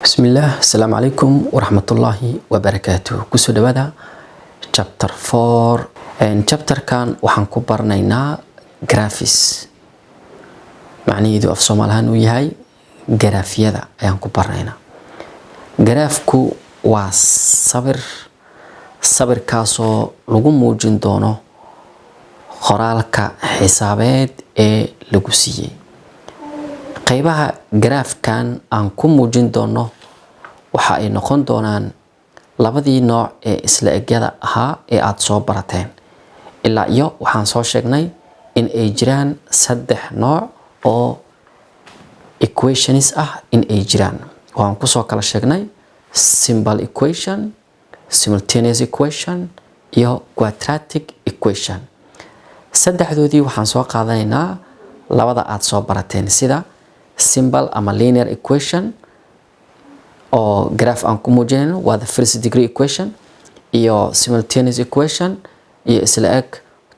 Bismillah, assalamu alaikum warahmatullahi wabarakatuh. Kusoo dhawaada chapter 4. Chapter kan waxaan ku baranaynaa graphics. Macnaheedu af Soomaalihaan uu yahay garaafyada ayaan ku baranaynaa. Garaafku waa sawirkaasoo lagu muujin doono qoraalka xisaabeed ee lagu siiyay. qaybaha garaafkan aan ku muujin doono waxa ay noqon doonaan labadii nooc ee isla egyada ahaa ee aad soo barateen. ilaa iyo waxaan soo sheegnay in ay jiraan 3 nooc oo equations ah in ay jiraan. Waxaan ku soo kala sheegnay simple equation, simultaneous equation iyo quadratic equation. saddexdoodii waxaan soo qaadanaynaa labada aad soo barateen sida simple ama linear equation oo graph aan ku muujinayno waa the first degree equation, iyo simultaneous equation iyo isla eg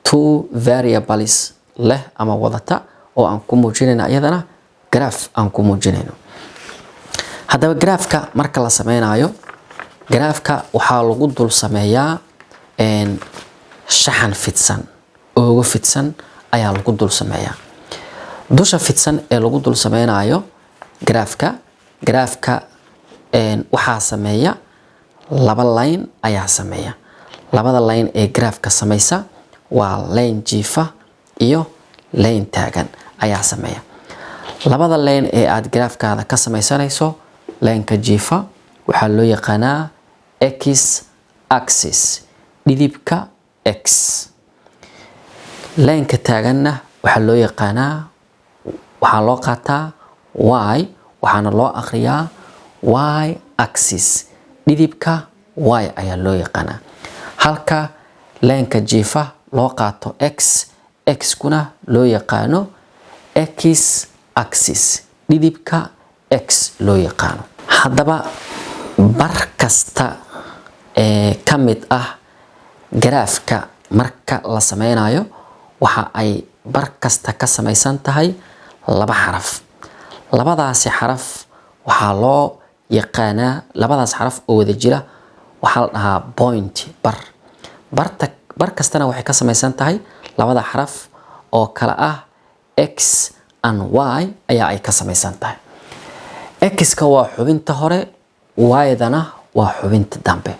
2 variables leh ama wadata oo aan ku muujinayno iyadana graph aan ku muujinayno. haddaba graafka marka la sameynayo graafka waxaa lagu dul sameeyaa shaxan fidsan oo fidsan ayaa lagu dul sameeyaa. dusha fidsan ee lagu dul sameynayo graafka waxaa sameeya laba line ayaa sameeya. labada line ee graafka sameysa waa line jiifa iyo line taagan ayaa sameeya. labada line ee aad graafkaada ka sameysanayso, line-ka jiifa waxaa loo yaqaanaa x axis, dhidibka x. line-ka taaganna waxaa loo yaqaanaa, waxaa loo qaataa y, waxaana loo akhriyaa y axis, dhidibka y ayaa loo yaqaanaa. halka line-ka jiifa loo qaato x kuna loo yaqaano x axis, dhidibka x loo yaqaano. haddaba bar kasta ee ka mid ah garaafka marka la sameynayo waxa ay bar kasta ka samaysan tahay laba xaraf. labadaasi xaraf waxaa loo yaqaanaa, labadaas xaraf oo wada jira waxaa la dhahaa point. bar kastana waxay ka samaysan tahay labada xaraf oo kala ah x and y ayaa ay ka samaysan tahay. x-ka waa xubinta hore, y-dana waa xubinta dambe.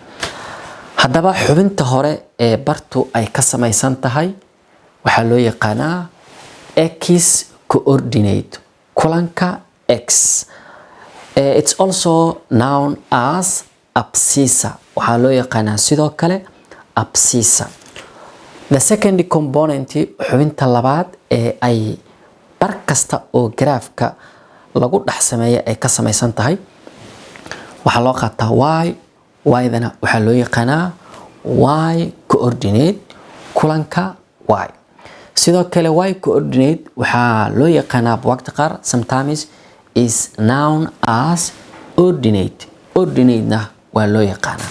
haddaba xubinta hore ee bartu ay ka samaysan tahay waxaa loo yaqaanaa x coordinate, kulanka x. It's also known as abscissa, waxaa loo yaqaanaa sidoo kale abscissa. The second component, xubinta labaad ee ay bar kasta oo graafka lagu dhex sameeyo ay ka samaysan tahay waxaa loo qaataa y, y-dana waxaa loo yaqaanaa y coordinate, kulanka y. sidoo kale y coordinate waxaa loo yaqaanaa waqti qaar sometimes is known as ordinate, ordinate-na waa loo yaqaanaa.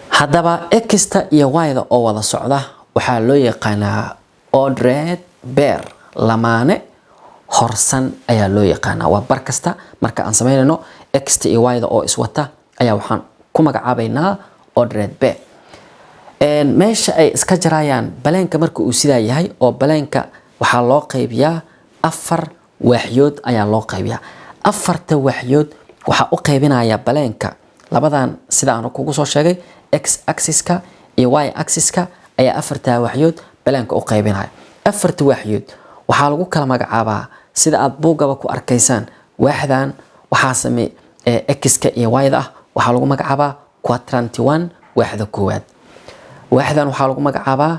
haddaba x-ta iyo y-da oo wada socda waxaa loo yaqaanaa ordered pair, lamaane horsan ayaa loo yaqaanaa. waa bar kasta marka aan sameynayno x-ta iyo y-da oo iswata ayaa waxaan ku magacaabaynaa ordered pair. meesha ay iska jarayaan baleenka marka uu sidaa yahay, oo baleenka waxaa loo qaybiyaa 4 waaxyood ayaa loo qaybiyaa. 4ta waaxyood waxaa u qaybinaya baleenka labadan sida aan kugu soo sheegay x axis-ka iyo y axis-ka ayaa 4ta waaxyood baleenka u qaybinaya. 4ta waaxyood waxaa lagu kala magacaabaa sida aad buugaba ku arkaysaan. waaxdan waxaa sameey x-ka iyo y-da ah waxaa lagu magacaabaa quadrant 1, waaxda koowaad. waaxdan waxaa lagu magacaabaa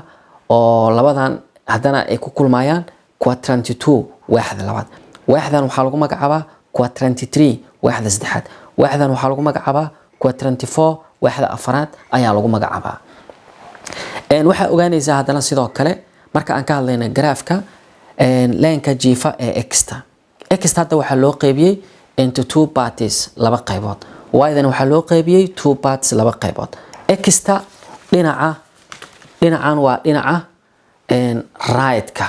oo labadan haddana ay ku kulmayaan quadrant 2, waaxda labaad. waaxdan waxaa lagu magacaabaa quadrant 3, waaxda saddexaad. waaxdan waxaa lagu magacaabaa quadrant 4, waaxda afaraad ayaa lagu magacaabaa. waxaa ogaanaysaa haddana sidoo kale marka aan ka hadlayno graafka line-ka jiifa ee x-ta. x-ta hadda waxaa loo qaybiyey into 2 parts, laba qaybood. y-dan waxaa loo qaybiyey 2 parts, laba qaybood. x-ta dhinacan waa dhinaca right-ka,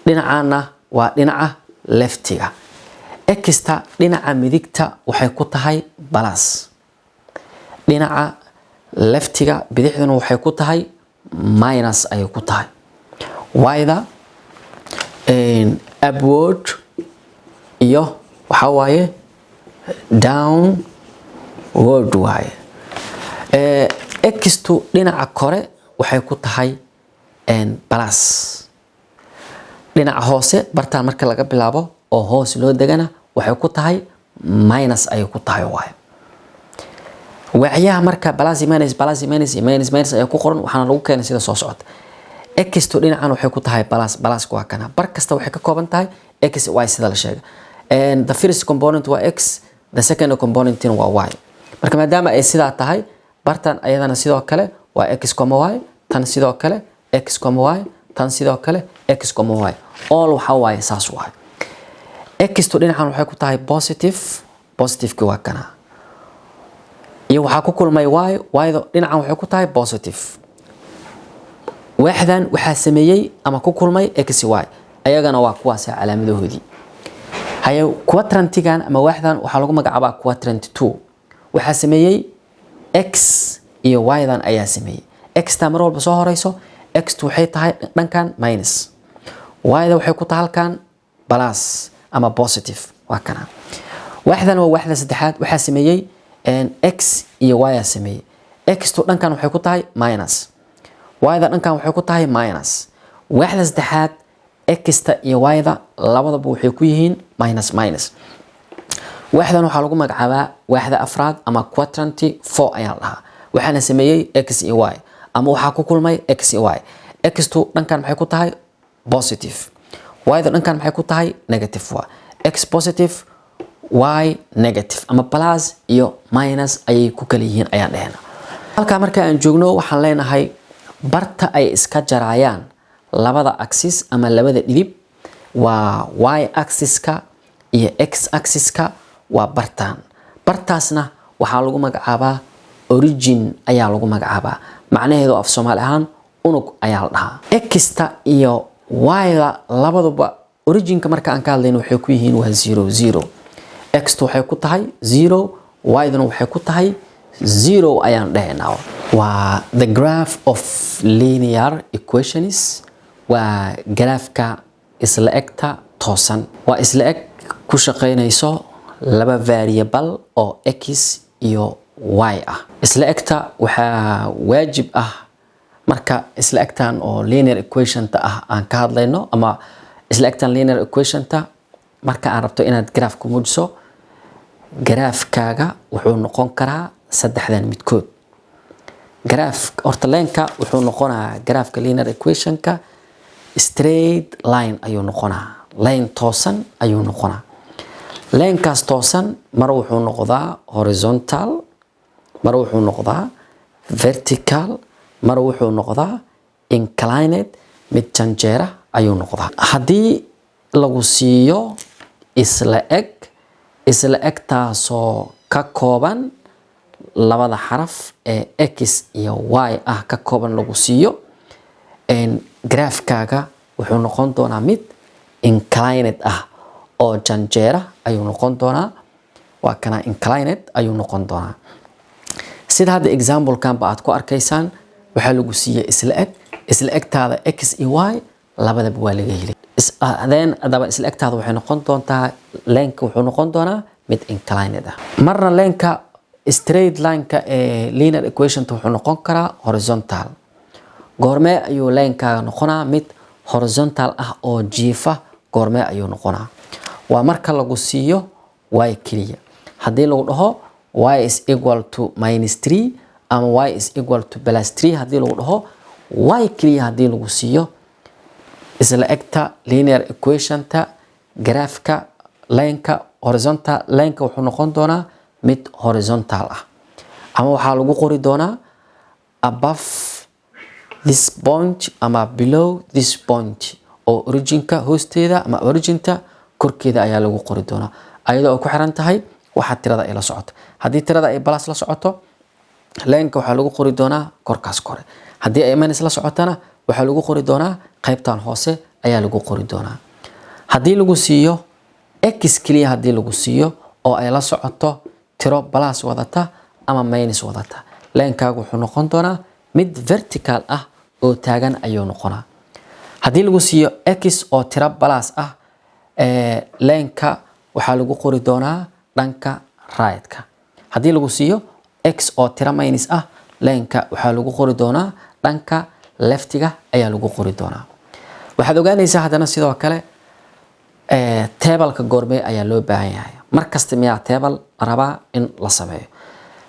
dhinacaana waa dhinaca leftiga. xta dhinaca midigta waxay ku tahay plus, dhinaca leftiga bidixduna waxay ku tahay minus ayay ku tahay. y-da upward iyo waxa waaye downward waaye. xtu dhinaca kore waxay ku tahay plus, dhinaca hoose bartaan marka laga bilaabo oo hoos loo degana waxay ku tahay minus ayay ku tahay waaye. waxyaha marka plus minus plus minus minus minus ay ku qoran waxaana lagu keenay sida soo socota. xtu dhinacan waxay ku tahay plus, plus waa kana bar kasta waxay ka kooban tahay x y sida la sheegay. The first component waa x, the second component waa y. marka maadaama ay sidaa tahay bartan ayadana sidoo kale waa x, y, tan sidoo kale x, y, tan sidoo kale x, y. all waxa waaye saas waaye. xtu dhinacan waxay ku tahay positive, positive-ki waa kana. iyo waxaa ku kulmay y, y-da dhinacan waxay ku tahay positive. waaxdan waxaa sameeyey ama ku kulmay x, y, ayagana waa kuwaas calaamadahoodii. haye quadrantigan ama waaxdan waxaa lagu magacaabaa quadrant 2. waxaa sameeyey x iyo y-dan ayaa sameeyey. x-ta mar walba soo horeyso, x-tu waxay tahay dhankan minus, y-da waxay ku tahay halkan plus ama positive waa kana. waaxdan waa waaxda saddexaad waxaa sameeyey x iyo y sameeyey. x-tu dhankan waxay ku tahay minus, y-da dhankan waxay ku tahay minus. waaxda saddexaad x-ta iyo y-da labadaba waxay ku yihiin minus minus. waaxdan waxaa lagu magacaabaa waaxda afraad ama quadrant 4 ayaa la dhahaa. waxaana sameeyey x iyo y ama waxaa ku kulmay x iyo y. x-tu dhankan maxay ku tahay positive, y-da dhankan maxay ku tahay negative waa. x positive, y negative ama plus iyo minus ayay ku kala yihiin ayaan dhehna. halkaa marka aan joogno waxaan leenahay barta ay iska jarayaan labada axis ama labada dhidib waa y axis-ka iyo x axis-ka waa bartaan. bartaasna waxaa lagu magacaabaa origin ayaa lagu magacaabaa. macnaheedu af Soomaali ahaan unug ayaa la dhahaa. x-ta iyo y-da labaduba originka marka aan ka hadlayno waxay ku yihiin waa 0 0. x-tu waxay ku tahay 0, y-duna waxay ku tahay 0 ayaan dhahaynaa. waa the graph of linear equations, waa graafka isla egta toosan. waa isla eg ku shaqeynayso laba variable oo x iyo y ah. isla egta waxaa waajib ah marka isla egtan oo linear equation-ta ah aan ka hadlayno ama isla egtan linear equation-ta marka aan rabto inaad graaf ku muujiso, graafkaaga wuxuu noqon karaa saddexdan midkood. graaf horta leenka wuxuu noqonaa graafka linear equation-ka straight line ayuu noqonaa, line toosan ayuu noqonaa. leenkaas toosan mar wuxuu noqdaa horizontal, mar wuxuu noqdaa vertical, mar wuxuu noqdaa inclined, mid janjeera ayuu noqdaa. haddii lagu siiyo isla egtaasoo ka kooban labada xaraf ee x iyo y ah ka kooban lagu siiyo, graafkaaga wuxuu noqon doonaa mid inclined ah oo janjeera ayuu noqon doonaa. waa kana inclined ayuu noqon doonaa. sida hadda example-kanba aad ku arkaysaan waxaa lagu siiyey isla egtaada x iyo y labadaba waa laga helay. adaba isla egtaada waxay noqon doontaa leenka wuxuu noqon doonaa mid inclined ah. marna leenka straight line-ka ee linear equation-ta wuxuu noqon karaa horizontal. goormee ayuu leenkaaga noqonaa mid horizontal ah oo jiifa? goormee ayuu noqonaa? waa marka lagu siiyo y keliya. haddii lagu dhaho y is equal to -3 ama y is equal to +3, haddii lagu dhaho y keliya haddii lagu siiyo isla egta linear equation-ta graafka leenka horizontal leenka wuxuu noqon doonaa mid horizontal ah ama waxaa lagu qori doonaa above this point ama below this point oo originka hoosteeda ama originta korkeeda ayaa lagu qori doonaa ayadoo ku xiran tahay waxa tirada ay la socoto. haddii tirada ay plus la socoto leenka waxaa lagu qori doonaa korkaas kore. haddii ay minus la socotana waxaa lagu qori doonaa qaybtan hoose ayaa lagu qori doonaa. haddii lagu siiyo x kaliya haddii lagu siiyo oo ay la socoto tiro plus wadata ama minus wadata, leenkaagu wuxuu noqon doonaa mid vertical ah oo taagan ayuu noqonaa. haddii lagu siiyo x oo tiro plus ah, leenka waxaa lagu qori doonaa dhanka right-ka. haddii lagu siiyo x oo tiro minus ah, leenka waxaa lagu qori doonaa dhanka leftiga ayaa lagu qori doonaa. waxaad ogaanaysaa haddana sidoo kale table-ka goormee ayaa loo baahan yahay. markasta miyaa table rabaa in la sameeyo?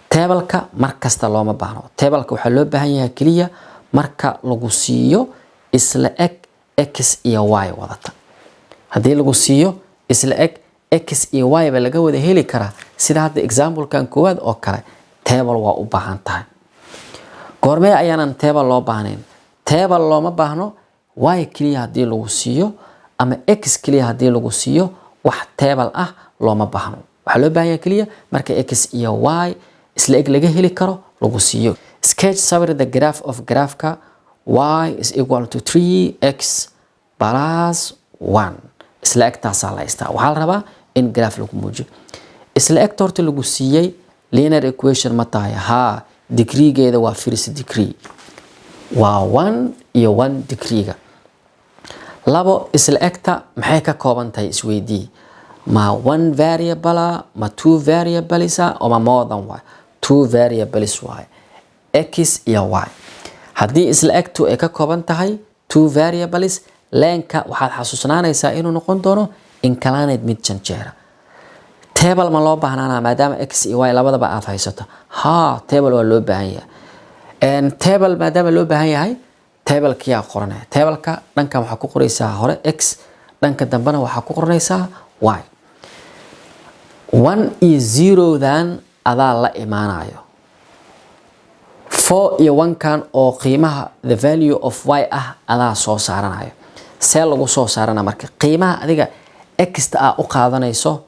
table-ka markasta looma baahno. table-ka waxaa loo baahan yahay kaliya marka lagu siiyo isla eg x iyo y wadata. haddii lagu siiyo isla eg x iyo y ba laga wada heli karaa, sida hadda example-kan koowaad oo kale, table waa u baahan tahay. goormee ayaanan table loo baahnayn? table looma baahno y kaliya haddii lagu siiyo ama x kaliya haddii lagu siiyo, wax table ah looma baahno. waxaa loo baahan yahay kaliya marka x iyo y isla eg laga heli karo lagu siiyo. sketch sawir the graph of graphka y is equal to 3x plus 1. isla egtaasaa la haystaa. waxaa la rabaa in graph lagu muujiyo. isla egta horta lagu siiyey linear equation ma tahay? haa, degreegeeda waa first degree, waa 1 iyo 1 degreega. labo, isla egta maxay ka kooban tahay isweydii? ma 1 variable ma 2 variables oo ma more than y? 2 variables y, x iyo y. haddii isla egtu ay ka kooban tahay 2 variables, leenka waxaad xasuusnaanaysaa inuu noqon doono inclined mid janjeera. table ma loo baahnaana maadaama x iyo y labadaba aad haysato? haa, table waa loo baahan yahay. table maadaama loo baahan yahay, table-kiyaa qoranaya. table-ka dhankan waxaa ku qoraysaa hore x, dhanka dambena waxaa ku qoranaysaa y. 1 iyo 0dan adaa la imaanayo. 4 iyo 1kan oo qiimaha the value of y ah adaa soo saaranayo. see lagu soo saarana marka? qiimaha adiga x ta u qaadanayso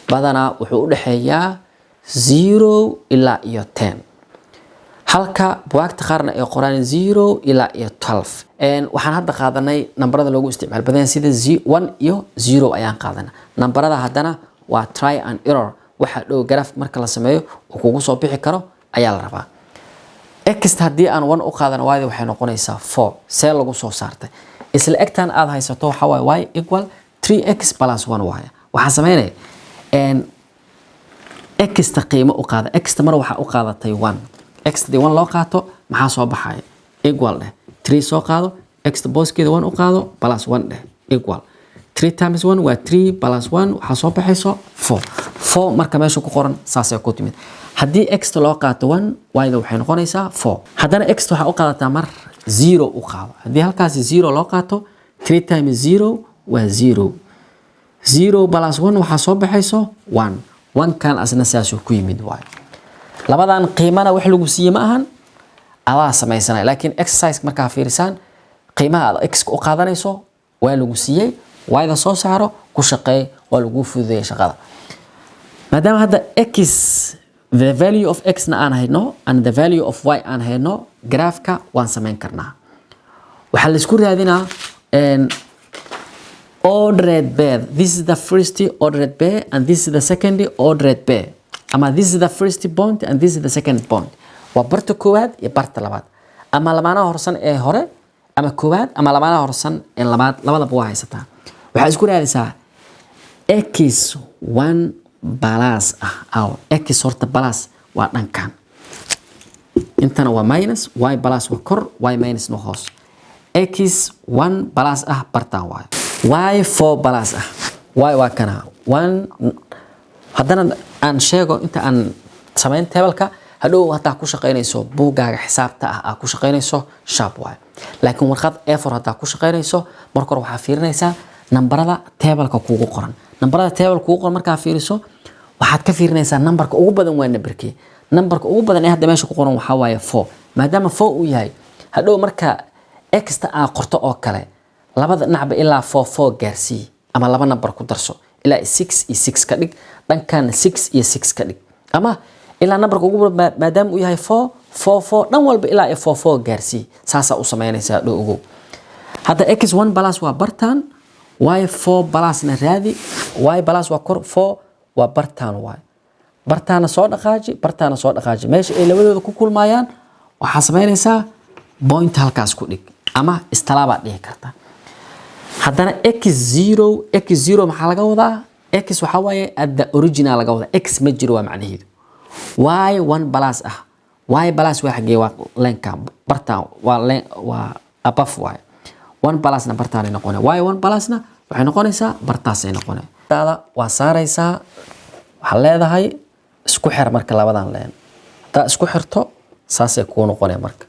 badanaa wuxuu u dhaxeeyaa 0 ilaa iyo 10. halka buwaagta qaarna ay qoraan 0 ilaa iyo 12. waxaan hadda qaadanay nambarada loogu isticmaal badan sida 1 iyo 0 ayaan qaadanay. nambarada haddana waa try and error. waxa dhow graph marka la sameeyo oo kugu soo bixi karo ayaa la rabaa. x haddii aan 1 u qaadan y waxay noqonaysaa 4. see lagu soo saartay? isla egtan aad haysato waxa waaye y equal 3x plus 1 y. waxaa sameynaya x ta qiimo u qaada. x ta mar waxaa u qaadatay 1. x ta 1 loo qaato maxaa soo baxaya? equal dheh 3 soo qaado, x ta booskeeda 1 u qaado plus 1 dheh equal 3 times 1 waa 3 plus 1 waxaa soo baxayso 4. 4 marka meesha ku qoran saasay ku timid. haddii x ta loo qaato 1, y da waxay noqonaysaa 4. haddana x ta waxaa u qaadataa mar 0 u qaado. haddii halkaasi 0 loo qaato 3 times 0 waa 0. 0 plus 1 waxaa soo baxayso 1. 1 kan asna saasuu ku yimid waayo. labadan qiimana wax lagu siiyey ma ahan, adaa samaysanaya. laakiin exercise markaa fiirisaan, qiimaha aad x u qaadanayso waa lagu siiyey, y da soo saaro ku shaqeey, waa lagu fududeeyay shaqada. maadaama hadda x the value of x na aan hayno and the value of y aan hayno, graafka waan samayn karnaa. waxaa la isku raadinaa ordered pair. This is the first ordered pair and this is the second ordered pair. Ama this is the first point and this is the second point. waa barta koowaad iyo barta labaad. ama lamaanaha horsan ee hore ama koowaad ama lamaanaha horsan ee labaad, labadaba waa haysataa. waxaa isku raadisaa x1 plus ah. x horta plus waa dhankan. intana waa minus, y plus waa kor, y minus waa hoos. x1 plus ah bartaan waayo. y4 plus ah. y waa kana 1. haddana aan sheego inta aan samayn table-ka, hadhow hadaa ku shaqeynayso buugaaga xisaabta ah ku shaqeynayso sharp waayo. laakiin warqad A4 hadaa ku shaqeynayso, marka hore waxaa fiirinaysaa nambarada table-ka kugu qoran. nambarada table kugu qoran markaa fiiriso, waxaad ka fiirinaysaa nambarka ugu badan waa nambarkii. nambarka ugu badan ee hadda meesha ku qoran waxaa waaye 4. maadaama 4 uu yahay, hadhow marka x ta aa qorto oo kale, labada dhinacba ilaa 4 gaarsii ama laba nambar ku darso ilaa 6 iyo 6 ka dhig, dhankan 6 iyo 6 ka dhig, ama ilaa nambarka ugu badan maadaama uu yahay 4 dhan walba ilaa 4 gaarsii. saasaa u samaynaysaa hadhow ogow. hadda x1 plus waa bartaan, y 4 plus na raadi y plus waa kor 4 waa bartaan y bartaana soo dhaqaaji meesha ay labadooda ku kulmayaan waxa sameynaysaa point halkaas ku dhig ama istalaaba dhigi karta haddana x0 maxaa laga wadaa x waxa waaye at the original laga wadaa x ma jiro waa macnaheedu y 1 plus y plus waa xagee waa lenka bartaan waa above y 1 plus na bartaan ay noqonay y 1 plus na waxay noqonaysaa bartaas ay noqonay taada waa saaraysaa waxa leedahay isku xir marka labadan leen ta isku xirto saasay ku noqonay marka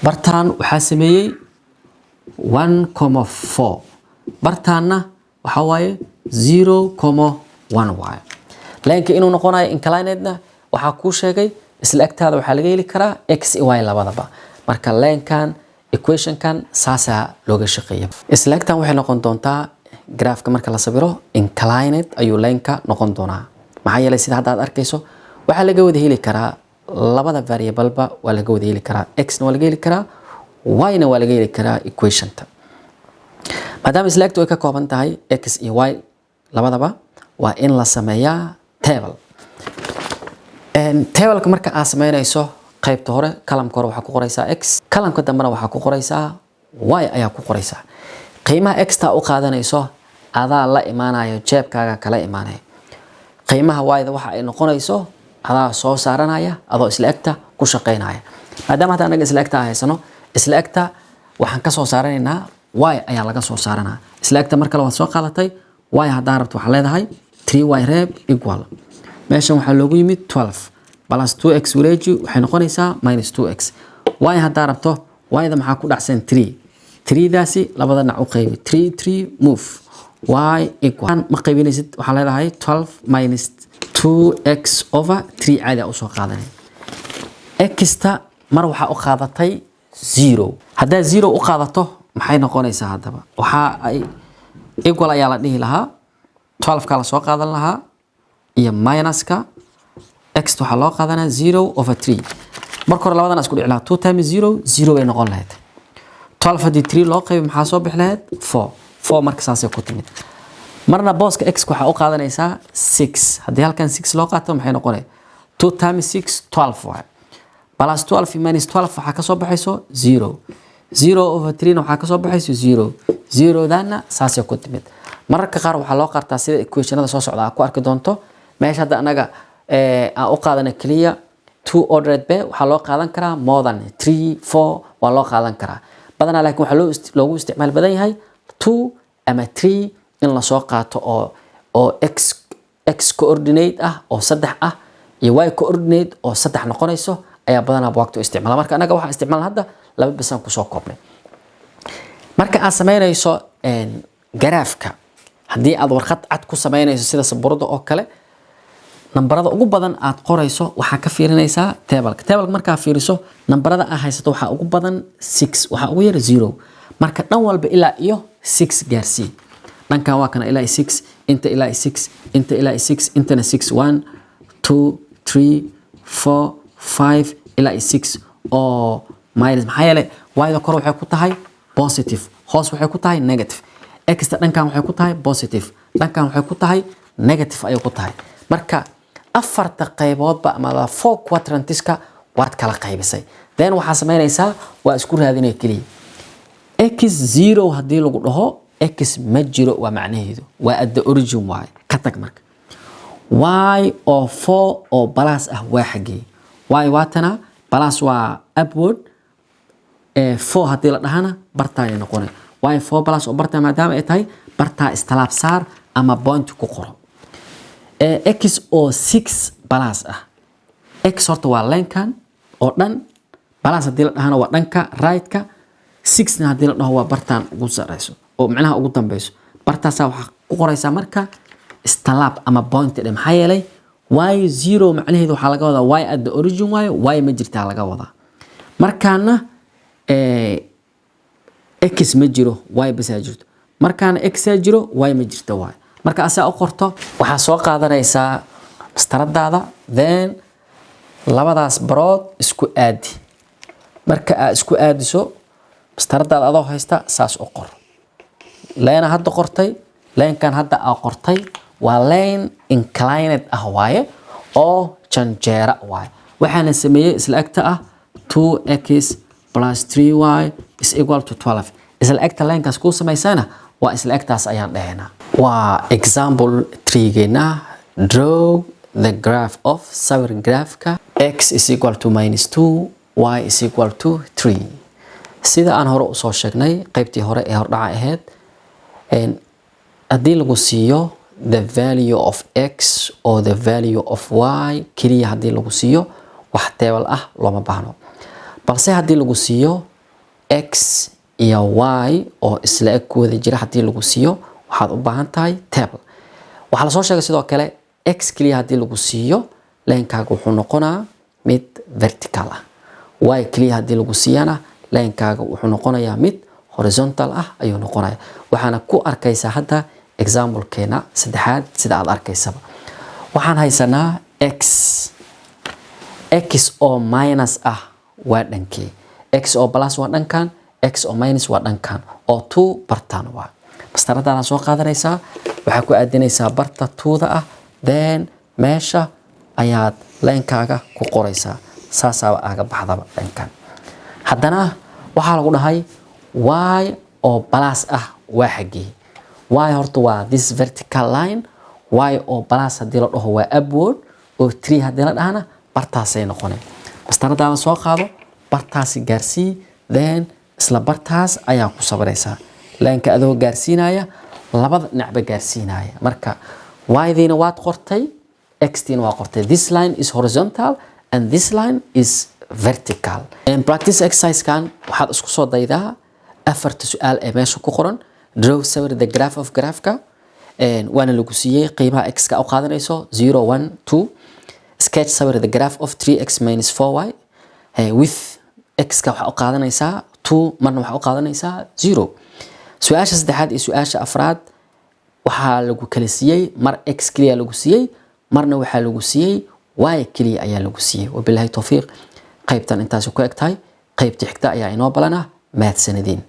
bartaan waxa sameeyay 1,4 bartaana waxa waaye 0,1 waaye leenka inuu noqonayo inclinedna waxa ku sheegay isla agtaada waxa laga heli karaa x y labadaba marka leenkan equation kan saasa looga shaqeeyo isla agtan waxay noqon doontaa graafka marka la sawiro inclined ayuu leenka noqon doonaa maxaa yeelay sida hadda aad arkayso waxa laga wada heli karaa labada variable ba waa laga wada heli karaa x na waa laga heli karaa y na waa laga heli karaa equation ta maadaama isla agtu ay ka kooban tahay x iyo y labadaba waa in la sameeyaa table table marka aad sameynayso qaybta hore kalamka hore waxa ku qoraysaa x kalamka dambena waxa ku qoraysaa y ayaa ku qoraysaa qiimaha x ta u qaadanayso adaa la imaanayo jeebkaaga kala imaanay qiimaha y da waxa ay noqonayso adaa soo saaranaya adoo isla agta ku shaqeynaya maadaama hadda anaga isla agta haysano isla agta waxaan ka soo saaranaynaa y ayaa laga soo saaranaa isla agta marka la soo qaadatay y hadaa rabto waxa leedahay 3y reeb equal meeshan waxa loogu yimid 12 plus 2x wareeji waxay noqonaysaa minus 2x y hadaa rabto y da maxaa ku dhacsan 3 daasi labada dhinac u qaybi 3 move y equal ma qaybinaysid waxa leedahay 12 minus 2x over 3 caadi u soo qaadanay x ta mar waxa u qaadatay 0 hadaa 0 u qaadato maxay noqonaysaa hadaba waxa ay equal ayaa la dhihi lahaa 12 ka la soo qaadan lahaa iyo minuska x waxa loo qaadanaa 0 over 3 marka hore labadan isku dhici lahaa 2 times 0 bay noqon lahayd 12 hadii 3 loo qayb maxaa soo bixi lahayd 4 marka saasay ku timid marna booska x waxa u qaadanaysaa 6 hadii halkan 6 loo qaato maxay noqonay 2 times 6 12 waay plus 12 minus 12 waxa ka soo baxayso 0 over 3 waxa ka soo baxayso 0 dana saasay ku timid mararka qaar waxa loo qartaa sida equationada soo socda ku arki doonto meesha hadda anaga aan u qaadana kaliya 2 ordered b waxa loo qaadan karaa more than 3 4 waa loo qaadan karaa badanaa laakiin waxa loogu isticmaal badan yahay 2 ama 3 in la soo qaato oo x coordinate ah oo 3 ah iyo y coordinate oo 3 noqonayso ayaa badanaa waqti isticmaala marka anaga waxa isticmaalna hadda laba bisan ku soo koobnay marka aad sameynayso graafka hadii aad warqad cad ku sameynayso sida sabuurada oo kale nambarada ugu badan aad qorayso waxa ka fiirinaysaa table marka fiiriso nambarada aad haysato waxa ugu badan 6 waxa ugu yar 0 marka dhan walba ilaa iyo 6 gaarsii dhankan waa kana ilaa 6 inta ilaa 6 inta ilaa 6 intana 6 1 2 3 4 5 ilaa 6 oo minus maxaa yeelay y-da kor waxay ku tahay positive hoos waxay ku tahay negative x ta dhankan waxay ku tahay positive dhankan waxay ku tahay negative ayay ku tahay marka afarta qayboodba ama 4 quadrantiska waad kala qaybisay then waxa sameynaysaa waa isku raadinay kaliya x0 hadii lagu dhaho x ma jiro waa macnaheedu waa at the origin y ka tag marka y oo 4 oo plus ah waa xagee y waatana plus waa upward 4 hadii la dhahana bartaa ay noqonay y 4 plus oo bartaa maadaama ay tahay bartaa istalaab saar ama point ku qoro x oo 6 plus ah x horta waa lenkan oo dhan plus hadii la dhahana waa dhanka right ka 6 na hadii la dhaho waa bartaan ugu sareyso oo macnaha ugu dambayso bartaas waxa ku qoraysaa marka istalaab ama point dhe maxaa yeelay y0 macnaheedu waxa laga wadaa y at the origin y ma jirtaa laga wadaa markaana x ma jiro y bas jirto markaana x jiro y ma jirto y marka asaa u qorto waxa soo qaadanaysaa mastaradaada then labadaas barood isku aadi marka aad isku aadiso mastaradaada adoo haysta saas u qor line hadda qortay line kan hadda aa qortay waa line inclined ah waaye oo janjeera waaye waxaana sameeyay isla egta ah 2x plus 3y is equal to 12 isla egta line kaas ku samaysana waa isla egtaas ayaan dhahaynaa waa example 3 geena draw the graph of sawir graafka x is equal to minus 2 y is equal to 3 sida aan hore u soo sheegnay qaybtii hore ee hordhaca ahayd haddii lagu siiyo the value of x or the value of y kaliya haddii lagu siiyo wax table ah looma baahno balse haddii lagu siiyo x iyo y oo isla eg ku wada jira haddii lagu siiyo waxaad u baahan tahay table waxaa la soo sheegay sidoo kale x kaliya haddii lagu siiyo line-kaaga wuxuu noqonaa mid vertical ah y kaliya haddii lagu siiyana line-kaaga wuxuu noqonayaa mid horizontal ah ayuu noqonayaa waxaana ku arkaysaa hadda example-keena saddexaad sida aad arkaysaba waxaan haysanaa x oo minus ah waa dhankee x oo plus waa dhankan x oo minus waa dhankan oo 2 bartaan waa mastaradaana soo qaadanaysaa waxaa ku aadinaysaa barta 2da ah then meesha ayaad line-kaaga ku qoraysaa saasaaba aaga baxdaba dhankan haddana waxaa lagu dhahay y oo plus ah waa xagee y horta waa this vertical line y oo plus haddii la dhaho waa upward oo 3 haddii la dhahana bartaasay noqonay mastaradaada soo qaado bartaasi gaarsii then isla bartaas ayaa ku sabraysaa line-ka adoo gaarsiinaya labada dhinacba gaarsiinaya marka y-diina waad qortay x-diina waa qortay this line is horizontal and this line is vertical practice exercise-kan waxaad isku soo daydaa afarta su'aal ee meesha ku qoran draw sawir the graph of graafka waana lagu siiyey qiimaha x-ka u qaadanayso 0 1 2 sketch sawir the graph of 3x minus 4y with x-ka waxaa u qaadanaysaa 2 marna waxaa u qaadanaysaa 0 su-aasha saddexaad iyo su-aasha afraad waxaa lagu kala siiyey mar x kaliya lagu siiyey marna waxaa lagu siiyey y kaliya ayaa lagu siiyey wabillahi tawfiiq qaybtan intaas ku eg tahay qaybta xigta ayaa inoo balana mahadsanidin